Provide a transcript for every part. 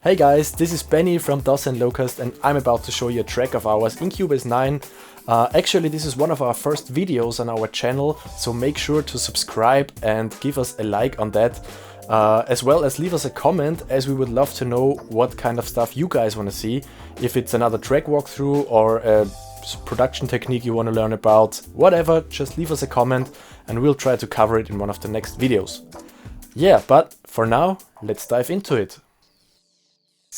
Hey guys, this is Benny from Dossa and Locust and I'm about to show you a track of ours in Cubase 9. Actually, this is one of our first videos on our channel, so make sure to subscribe and give us a like on that. As well as leave us a comment, as we would love to know what kind of stuff you guys want to see. If it's another track walkthrough or a production technique you want to learn about, whatever, just leave us a comment and we'll try to cover it in one of the next videos. Yeah, but for now, let's dive into it.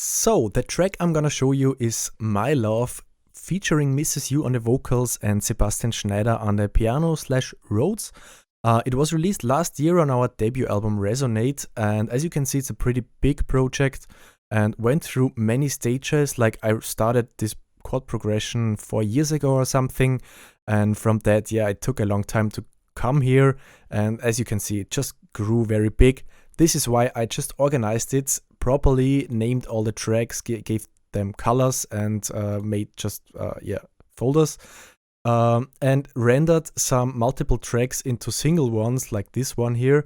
So, the track I'm gonna show you is My Love, featuring Mrs. U on the vocals and Sebastian Schneider on the piano/Rhodes. It was released last year on our debut album Resonate, and as you can see, it's a pretty big project and went through many stages. Like, I started this chord progression 4 years ago or something, and from that, yeah, it took a long time to come here, and as you can see, it just grew very big. This is why I just organized it properly, named all the tracks, gave them colors, and made just folders, and rendered some multiple tracks into single ones like this one here.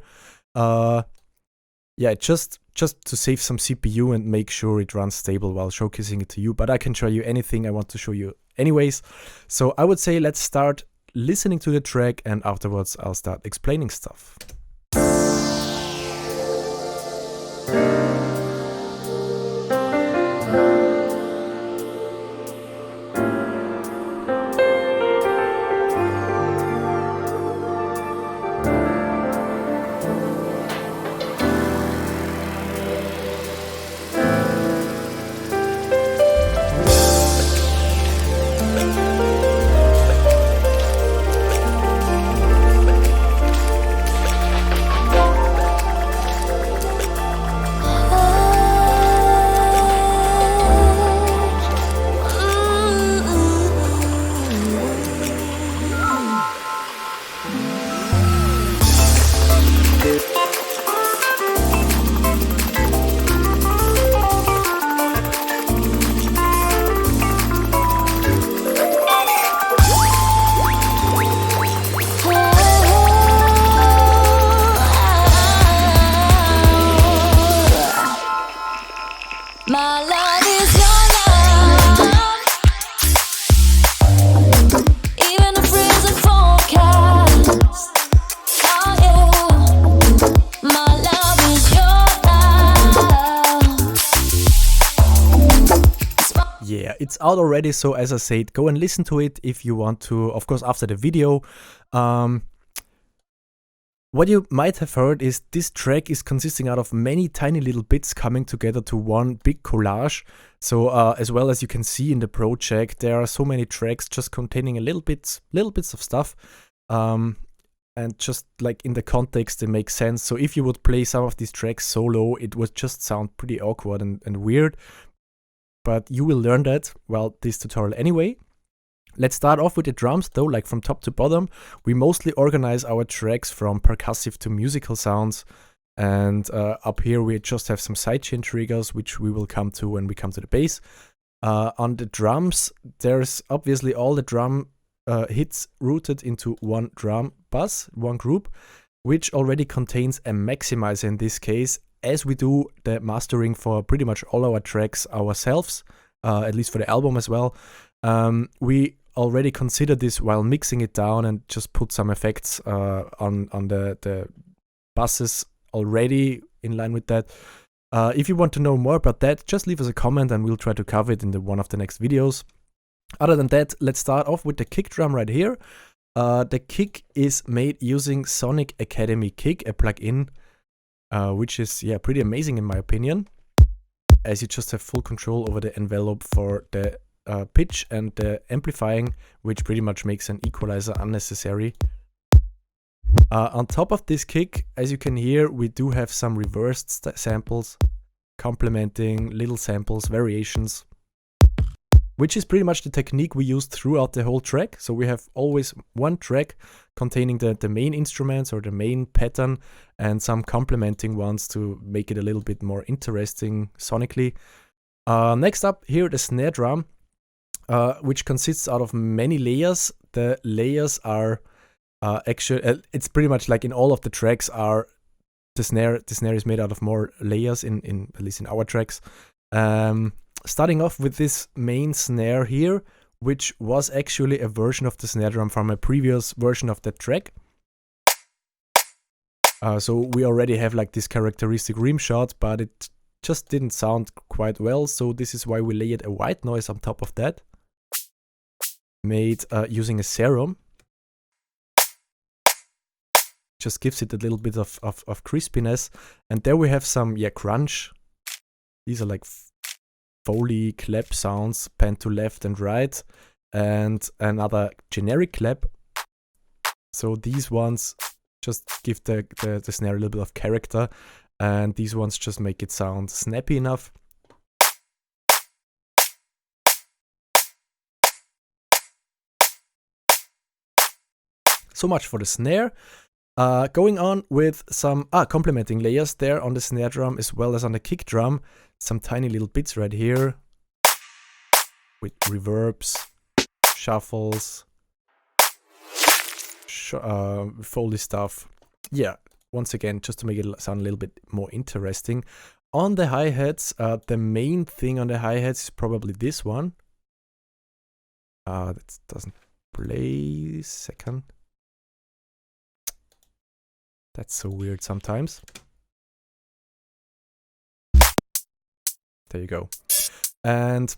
Just to save some CPU and make sure it runs stable while showcasing it to you, but I can show you anything I want to show you anyways. So I would say let's start listening to the track and afterwards I'll start explaining stuff. My love is your love, even the freezing forecast. Oh yeah, my love is your love. Yeah, it's out already, so as I said, go and listen to it if you want to, of course, after the video. What you might have heard is this track is consisting out of many tiny little bits coming together to one big collage. So as well as you can see in the project, there are so many tracks just containing a little bits of stuff. And just like in the context, they make sense. So if you would play some of these tracks solo, it would just sound pretty awkward and weird. But you will learn that while this tutorial anyway. Let's start off with the drums though, like from top to bottom. We mostly organize our tracks from percussive to musical sounds. And up here we just have some sidechain triggers, which we will come to when we come to the bass. On the drums, there's obviously all the drum hits routed into one drum bus, one group, which already contains a maximizer in this case, as we do the mastering for pretty much all our tracks ourselves, at least for the album as well. We already considered this while mixing it down and just put some effects on the buses already in line with that. If you want to know more about that, just leave us a comment and we'll try to cover it in one of the next videos. Other than that, let's start off with the kick drum right here. The kick is made using Sonic Academy Kick, a plugin, which is pretty amazing in my opinion, as you just have full control over the envelope for the pitch and the amplifying, which pretty much makes an equalizer unnecessary. On top of this kick, as you can hear, we do have some reversed samples, complementing little samples, variations, which is pretty much the technique we used throughout the whole track. So we have always one track containing the main instruments or the main pattern and some complementing ones to make it a little bit more interesting sonically. Next up here, the snare drum. Which consists out of many layers. The layers are actually, it's pretty much like in all of the tracks are the snare is made out of more layers in at least in our tracks. Starting off with this main snare here, which was actually a version of the snare drum from a previous version of that track. So we already have like this characteristic rim shot, but it just didn't sound quite well, so this is why we layered a white noise on top of that, made using a serum. Just gives it a little bit of crispiness, and there we have some crunch. These are like Foley clap sounds, pan to left and right, and another generic clap. So these ones just give the snare a little bit of character, and these ones just make it sound snappy enough. So much for the snare. Going on with some complementing layers there on the snare drum as well as on the kick drum. Some tiny little bits right here with reverbs, shuffles, Foley stuff. Yeah, once again, just to make it sound a little bit more interesting. On the hi-hats, the main thing on the hi-hats is probably this one. That doesn't play. Second. That's so weird sometimes. There you go. And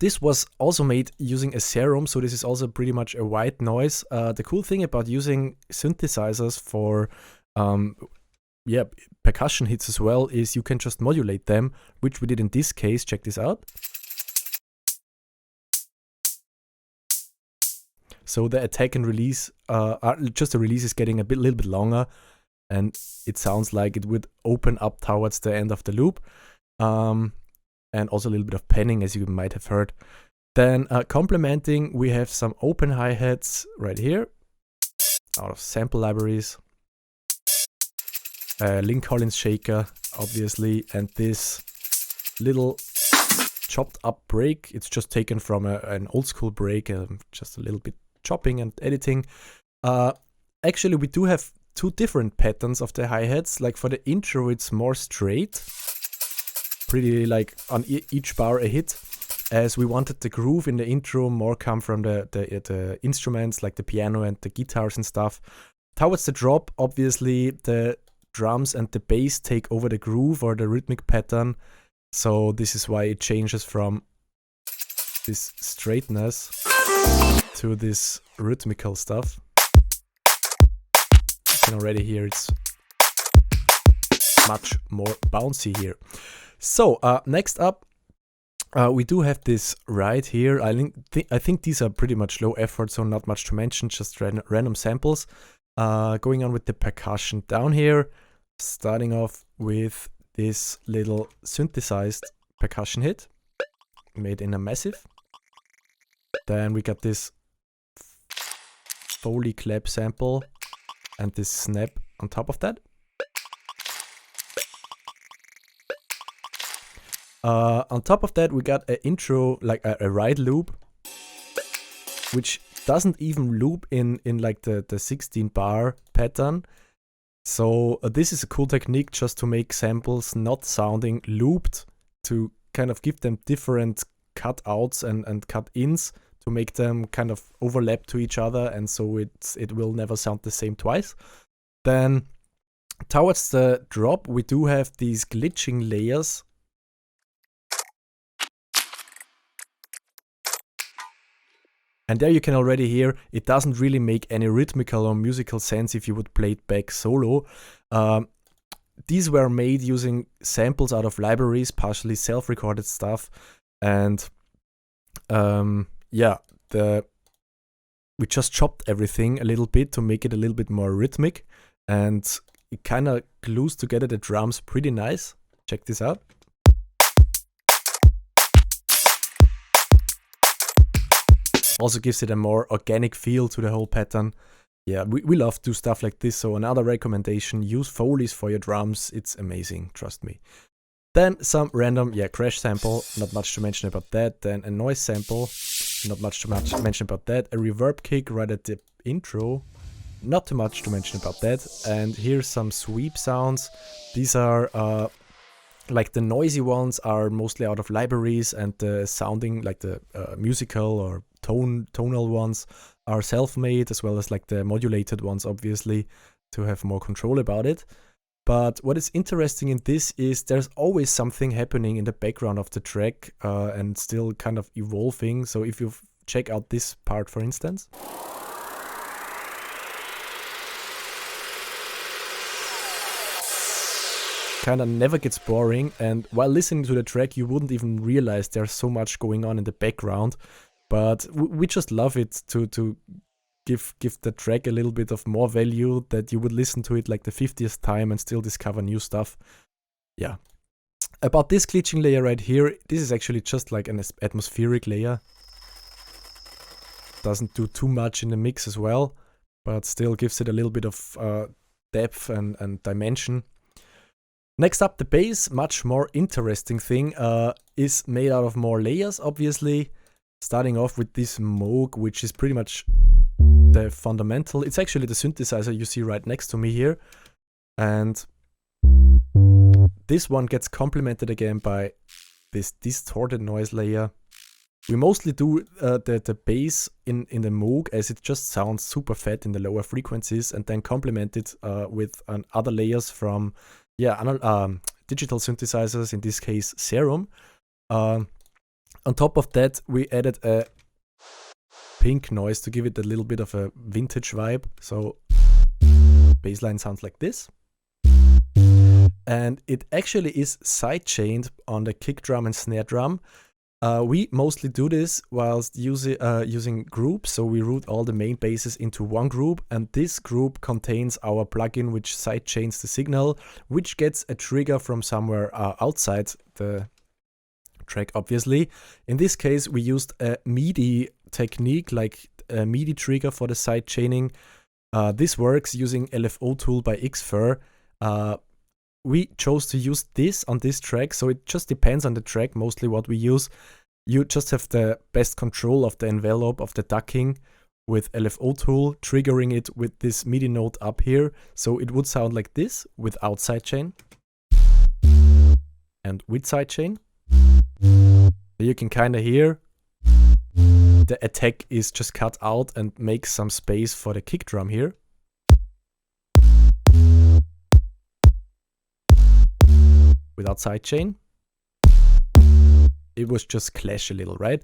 this was also made using a serum, so this is also pretty much a white noise. The cool thing about using synthesizers for percussion hits as well is you can just modulate them, which we did in this case. Check this out. So the attack and release, just the release is getting a little bit longer, and it sounds like it would open up towards the end of the loop. And also a little bit of panning, as you might have heard. Then complementing, we have some open hi-hats right here, out of sample libraries. Link Collins shaker, obviously, and this little chopped up break. It's just taken from an old school break, just a little bit chopping and editing. Actually, we do have two different patterns of the hi-hats. Like for the intro, it's more straight, pretty like on each bar a hit, as we wanted the groove in the intro more come from the instruments like the piano and the guitars and stuff. Towards the drop, obviously the drums and the bass take over the groove or the rhythmic pattern, so this is why it changes from this straightness to this rhythmical stuff. You can already hear it's much more bouncy here. So next up, we do have this right here. I think these are pretty much low effort, so not much to mention, just random samples. Going on with the percussion down here, starting off with this little synthesized percussion hit made in a massive. Then we got this Foley clap sample and this snap on top of that. On top of that, we got an intro, like a ride loop, which doesn't even loop in like the 16 bar pattern. So this is a cool technique just to make samples not sounding looped, to kind of give them different cutouts and cut-ins to make them kind of overlap to each other, and so it will never sound the same twice. Then towards the drop, we do have these glitching layers. And there you can already hear it doesn't really make any rhythmical or musical sense if you would play it back solo. These were made using samples out of libraries, partially self-recorded stuff, and we just chopped everything a little bit to make it a little bit more rhythmic, and it kind of glues together the drums pretty nice. Check this out. Also gives it a more organic feel to the whole pattern. Yeah, we love to do stuff like this, so another recommendation, use Foleys for your drums. It's amazing, trust me. Then some random, crash sample, not much to mention about that. Then a noise sample, not much to mention about that. A reverb kick right at the intro, not too much to mention about that. And here's some sweep sounds. These are Like the noisy ones are mostly out of libraries, and the sounding, like the musical or tonal ones, are self-made, as well as like the modulated ones, obviously, to have more control about it. But what is interesting in this is there's always something happening in the background of the track, and still kind of evolving. So if you check out this part, for instance, kind of never gets boring, and while listening to the track you wouldn't even realize there's so much going on in the background. But we just love it to give the track a little bit of more value, that you would listen to it like the 50th time and still discover new stuff. Yeah. About this glitching layer right here, this is actually just like an atmospheric layer. Doesn't do too much in the mix as well, but still gives it a little bit of depth and dimension. Next up, the bass, much more interesting thing, is made out of more layers, obviously. Starting off with this Moog, which is pretty much the fundamental. It's actually the synthesizer you see right next to me here. And this one gets complemented again by this distorted noise layer. We mostly do the bass in the Moog, as it just sounds super fat in the lower frequencies, and then complement it with other layers from digital synthesizers, in this case Serum. On top of that, we added a pink noise to give it a little bit of a vintage vibe. So bassline sounds like this. And it actually is sidechained on the kick drum and snare drum. We mostly do this whilst using groups, so we route all the main basses into one group, and this group contains our plugin which sidechains the signal, which gets a trigger from somewhere outside the track, obviously. In this case, we used a MIDI technique, like a MIDI trigger for the sidechaining. This works using LFO tool by Xfer. We chose to use this on this track, so it just depends on the track, mostly what we use. You just have the best control of the envelope of the ducking with LFO tool, triggering it with this MIDI note up here. So it would sound like this without sidechain and with sidechain. You can kind of hear the attack is just cut out and makes some space for the kick drum here. Without sidechain, it was just clash a little, right?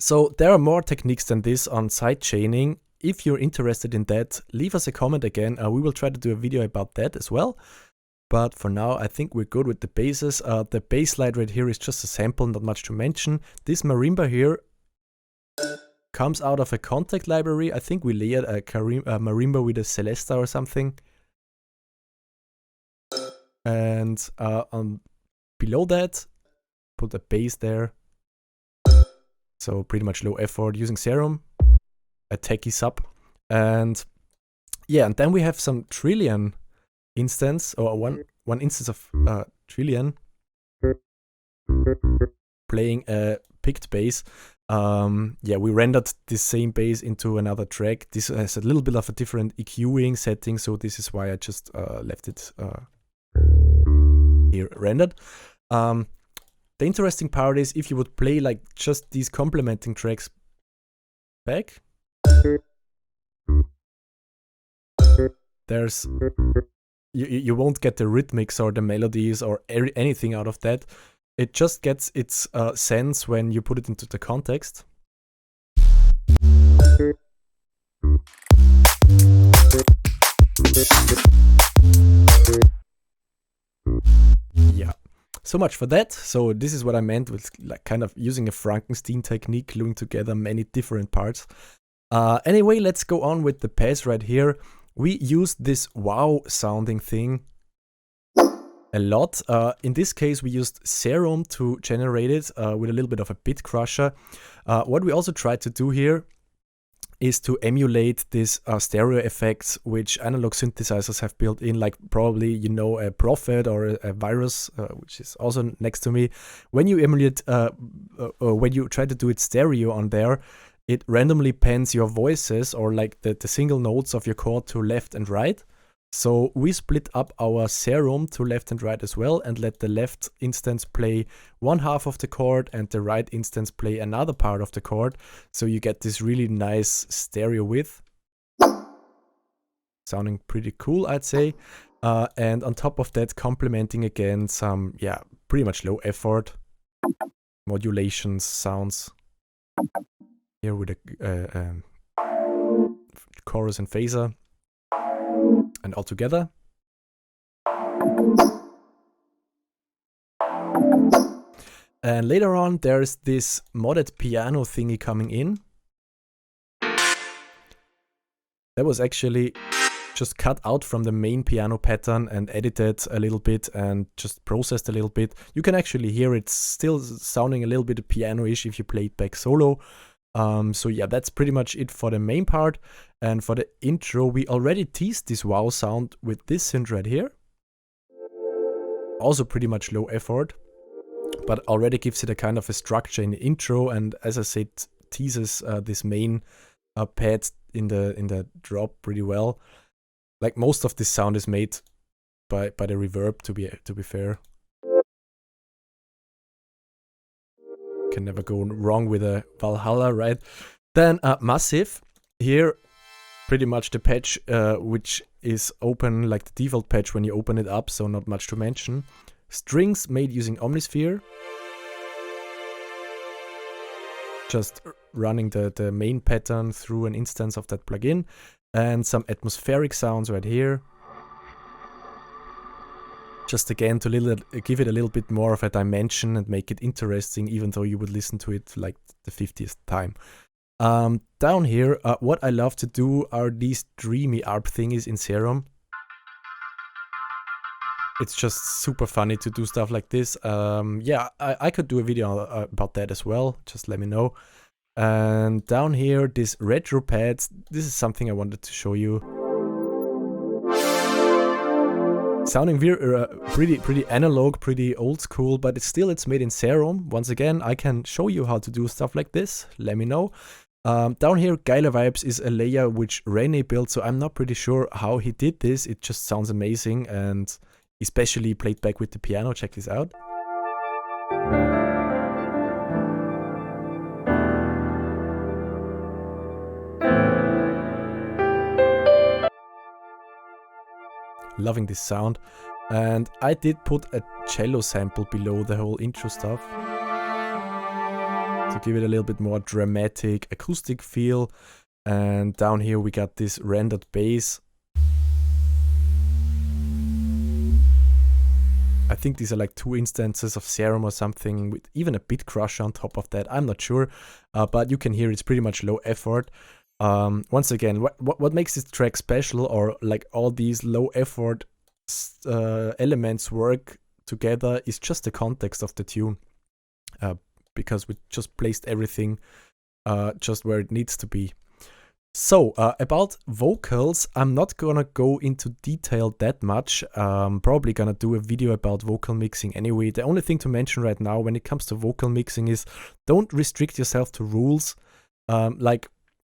So there are more techniques than this on sidechaining. If you're interested in that, leave us a comment again. We will try to do a video about that as well. But for now, I think we're good with the basses. The bass slide right here is just a sample, not much to mention. This marimba here comes out of a Contact library. I think we layered a marimba with a Celesta or something. And below that, put a bass there. So pretty much low effort using Serum, a techie sub. And yeah, and then we have some Trillion instance, or one instance of Trillion playing a picked bass. Yeah, we rendered this same bass into another track. This has a little bit of a different EQing setting, so this is why I just left it here rendered. The interesting part is if you would play like just these complementing tracks back, there's you won't get the rhythmics or the melodies or anything out of that. It just gets its sense when you put it into the context. Yeah, so much for that. So this is what I meant with like kind of using a Frankenstein technique, gluing together many different parts. Anyway, let's go on with the pass right here. We used this wow sounding thing a lot. In this case, we used Serum to generate it with a little bit of a bit crusher. What we also tried to do here is to emulate this stereo effects which analog synthesizers have built in, like probably you know a Prophet or a Virus, which is also next to me. When you emulate, when you try to do it stereo on there, it randomly pans your voices or like the single notes of your chord to left and right. So we split up our serum to left and right as well, and let the left instance play one half of the chord and the right instance play another part of the chord. So you get this really nice stereo width. Sounding pretty cool, I'd say. And on top of that, complementing again some, yeah, pretty much low effort modulations, sounds here with a chorus and phaser, and all together. And later on, there's this modded piano thingy coming in. That was actually just cut out from the main piano pattern and edited a little bit and just processed a little bit. You can actually hear it still sounding a little bit piano-ish if you play it back solo. So yeah, that's pretty much it for the main part. And for the intro, we already teased this wow sound with this synth right here. Also pretty much low effort, but already gives it a kind of a structure in the intro, and as I said, teases this main pad in the drop pretty well. Like most of this sound is made by the reverb, to be fair. Can never go wrong with a Valhalla, right? Then Massive. Here, pretty much the patch which is open like the default patch when you open it up, so not much to mention. Strings made using Omnisphere. Just running the main pattern through an instance of that plugin. And some atmospheric sounds right here. Just again to give it a little bit more of a dimension and make it interesting, even though you would listen to it like the 50th time. Down here, what I love to do are these dreamy ARP thingies in Serum. It's just super funny to do stuff like this. Yeah, I could do a video about that as well. Just let me know. And down here, this retro pads. This is something I wanted to show you. Sounding pretty analog, pretty old school, but it's made in Serum. Once again, I can show you how to do stuff like this. Let me know. Down here, Geile Vibes is a layer which Rene built, so I'm not pretty sure how he did this. It just sounds amazing, and especially played back with the piano. Check this out. Loving this sound. And I did put a cello sample below the whole intro stuff to give it a little bit more dramatic acoustic feel. And down here we got this rendered bass. I think these are like 2 instances of Serum or something, with even a bit crusher on top of that. I'm not sure, but you can hear it's pretty much low effort. Once again, what makes this track special, or like all these low effort elements work together, is just the context of the tune, because we just placed everything just where it needs to be. So about vocals, I'm not gonna go into detail that much. Probably gonna do a video about vocal mixing anyway. The only thing to mention right now when it comes to vocal mixing is don't restrict yourself to rules. Like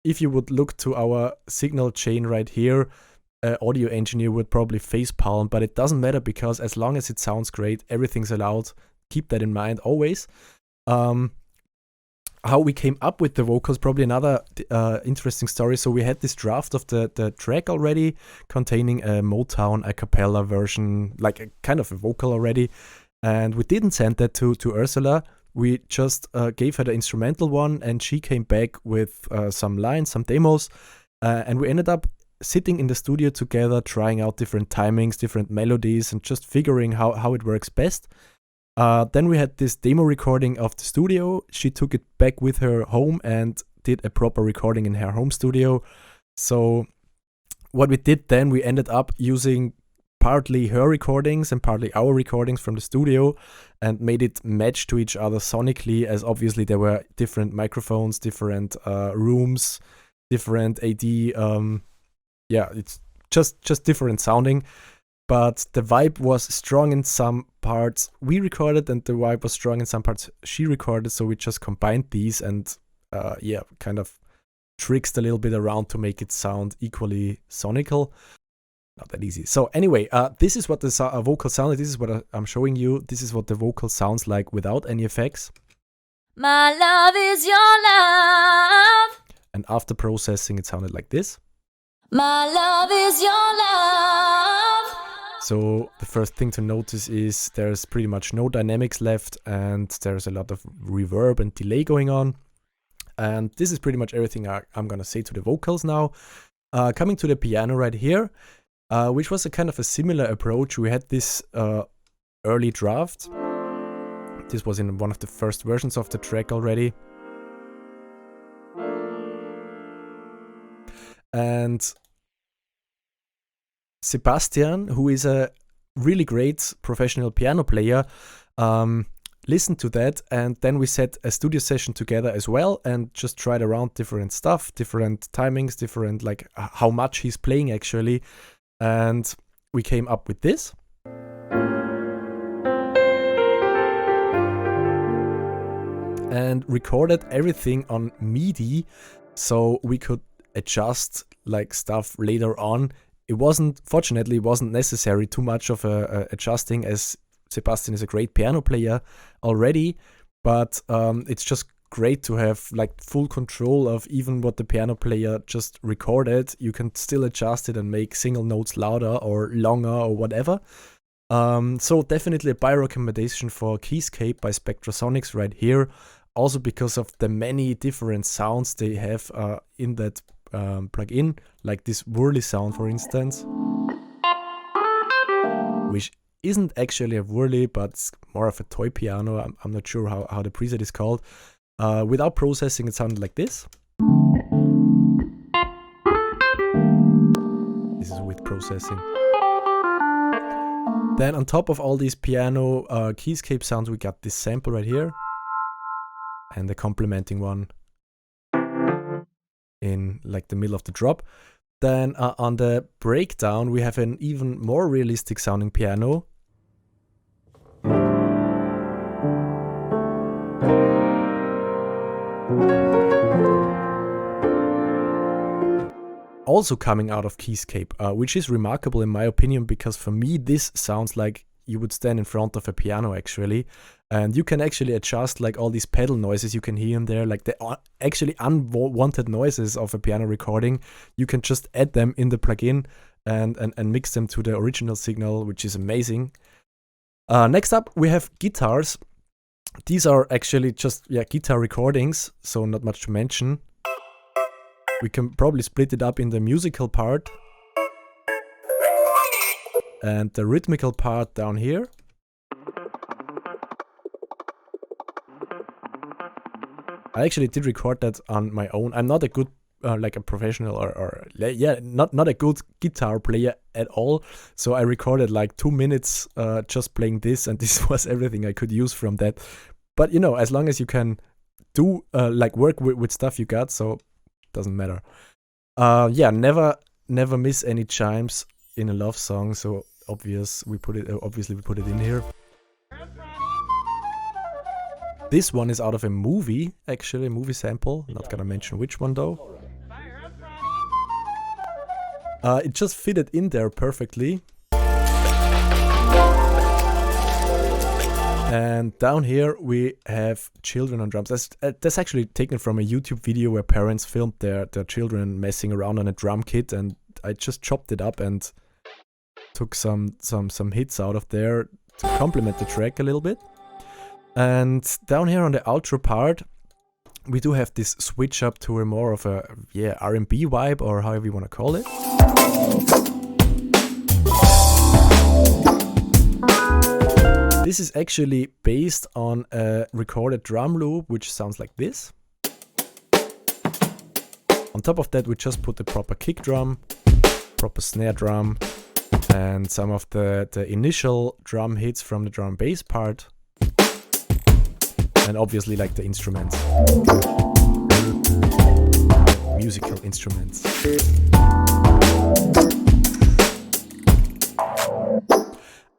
if you would look to our signal chain right here, audio engineer would probably facepalm, but it doesn't matter, because as long as it sounds great, everything's allowed. Keep that in mind always. How we came up with the vocals, probably another interesting story. So we had this draft of the track already, containing a Motown a cappella version, like a kind of a vocal already, and we didn't send that to Ursula. We just gave her the instrumental one, and she came back with some lines, some demos, and we ended up sitting in the studio together, trying out different timings, different melodies, and just figuring how it works best. Then we had this demo recording of the studio. She took it back with her home and did a proper recording in her home studio. So what we did then, we ended up using partly her recordings and partly our recordings from the studio, and made it match to each other sonically, as obviously there were different microphones, different rooms, different AD. Yeah, it's just different sounding. But the vibe was strong in some parts we recorded, and the vibe was strong in some parts she recorded, so we just combined these and yeah, kind of tricked a little bit around to make it sound equally sonical. not that easy. So anyway, this is what the vocal sounded. This is what I'm showing you. This is what the vocal sounds like without any effects. My love is your love. And after processing, it sounded like this. My love is your love. So the first thing to notice is there's pretty much no dynamics left, and there's a lot of reverb and delay going on. And this is pretty much everything I'm gonna say to the vocals now. Coming to the piano right here, which was a kind of a similar approach. We had this early draft. This was in one of the first versions of the track already. And Sebastian, who is a really great professional piano player, listened to that, and then we set a studio session together as well and just tried around different stuff, different timings, different like how much he's playing actually, and we came up with this. And recorded everything on MIDI so we could adjust like stuff later on. Fortunately, it wasn't necessary too much of adjusting, as Sebastian is a great piano player already, but it's just great to have like full control of even what the piano player just recorded. You can still adjust it and make single notes louder or longer or whatever. So definitely a buy recommendation for Keyscape by Spectrasonics right here. Also because of the many different sounds they have in that plugin, like this whirly sound, for instance, which isn't actually a whirly, but it's more of a toy piano. I'm not sure how the preset is called. Without processing, it sounded like this. This is with processing. Then on top of all these piano Keyscape sounds, we got this sample right here. And the complementing one in like the middle of the drop. Then on the breakdown, we have an even more realistic sounding piano. Also coming out of Keyscape, which is remarkable in my opinion, because for me this sounds like you would stand in front of a piano actually, and you can actually adjust like all these pedal noises you can hear in there, like the actually unwanted noises of a piano recording. You can just add them in the plugin and mix them to the original signal, which is amazing. Next up we have guitars. These are actually just guitar recordings, so not much to mention. We can probably split it up in the musical part and the rhythmical part down here. I actually did record that on my own. I'm not a good like a professional or not a good guitar player at all. So I recorded like 2 minutes just playing this, and this was everything I could use from that. But you know, as long as you can do like work with stuff you got, so doesn't matter. Never miss any chimes in a love song. So obviously we put it in here. This one is out of a movie, actually, a movie sample. Not gonna mention which one though. It just fitted in there perfectly. And down here we have children on drums. That's actually taken from a YouTube video where parents filmed their children messing around on a drum kit, and I just chopped it up and took some hits out of there to complement the track a little bit. And down here on the outro part, we do have this switch up to a more of a R&B vibe, or however you want to call it. This is actually based on a recorded drum loop, which sounds like this. On top of that, we just put the proper kick drum, proper snare drum, and some of the initial drum hits from the drum bass part. And obviously like the instruments. Musical instruments.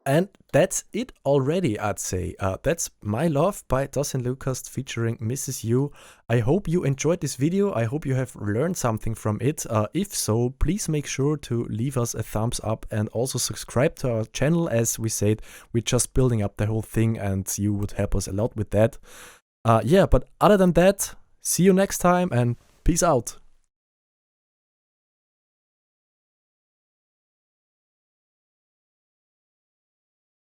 And that's it already, I'd say. That's My Love by Dossa and Lucas featuring Mrs. You. I hope you enjoyed this video. I hope you have learned something from it. If so, please make sure to leave us a thumbs up and also subscribe to our channel. As we said, we're just building up the whole thing and you would help us a lot with that. Yeah, but other than that, see you next time and peace out.